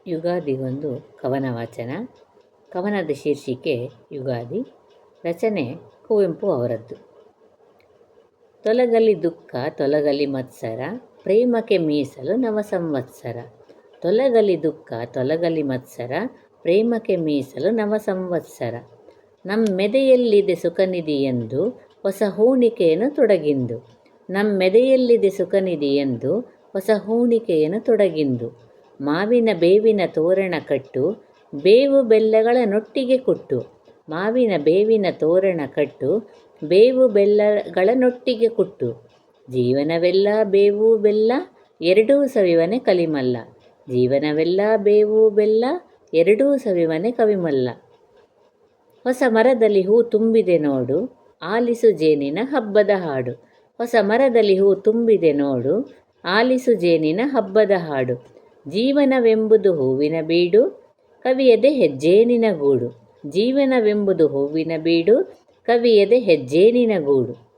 ಯುಗಾದಿಗೊಂದು ಕವನ ವಾಚನ. ಕವನದ ಶೀರ್ಷಿಕೆ ಯುಗಾದಿ. ರಚನೆ ಕುವೆಂಪು ಅವರದ್ದು. ತೊಲಗಲಿ ದುಃಖ ತೊಲಗಲಿ ಮತ್ಸರ, ಪ್ರೇಮಕ್ಕೆ ಮೀಸಲು ನವ ಸಂವತ್ಸರ. ತೊಲಗಲಿ ದುಃಖ ತೊಲಗಲಿ ಮತ್ಸರ, ಪ್ರೇಮಕ್ಕೆ ಮೀಸಲು ನವ ಸಂವತ್ಸರ. ನಮ್ಮೆದೆಯಲ್ಲಿದೆ ಸುಖನಿಧಿಯೆಂದು ಹೊಸ ಹೂಣಿಕೆಯನ್ನು ತೊಡಗಿಂದು. ನಮ್ಮೆದೆಯಲ್ಲಿದೆ ಸುಖನಿಧಿಯೆಂದು ಹೊಸ ಹೂಣಿಕೆಯನ್ನು ತೊಡಗಿಂದು. ಮಾವಿನ ಬೇವಿನ ತೋರಣ ಕಟ್ಟು, ಬೇವು ಬೆಲ್ಲಗಳ ನೊಟ್ಟಿಗೆ ಕುಟ್ಟು. ಮಾವಿನ ಬೇವಿನ ತೋರಣ ಕಟ್ಟು, ಬೇವು ಬೆಲ್ಲಗಳ ನೊಟ್ಟಿಗೆ ಕುಟ್ಟು. ಜೀವನವೆಲ್ಲ ಬೇವು ಬೆಲ್ಲ, ಎರಡೂ ಸವಿವನೆ ಕಲಿಮಲ್ಲ. ಜೀವನವೆಲ್ಲ ಬೇವು ಬೆಲ್ಲ, ಎರಡೂ ಸವಿವನೆ ಕವಿಮಲ್ಲ. ಹೊಸ ಮರದಲ್ಲಿ ಹೂ ತುಂಬಿದೆ ನೋಡು, ಆಲಿಸು ಜೇನಿನ ಹಬ್ಬದ ಹಾಡು. ಹೊಸ ಮರದಲ್ಲಿ ಹೂ ತುಂಬಿದೆ ನೋಡು, ಆಲಿಸು ಜೇನಿನ ಹಬ್ಬದ ಹಾಡು. ಜೀವನವೆಂಬುದು ಹೂವಿನ ಬೀಡು, ಕವಿಯದೆ ಹೆಜ್ಜೇನಿನ ಗೂಡು. ಜೀವನವೆಂಬುದು ಹೂವಿನ ಬೀಡು, ಕವಿಯದೆ ಹೆಜ್ಜೇನಿನ ಗೂಡು.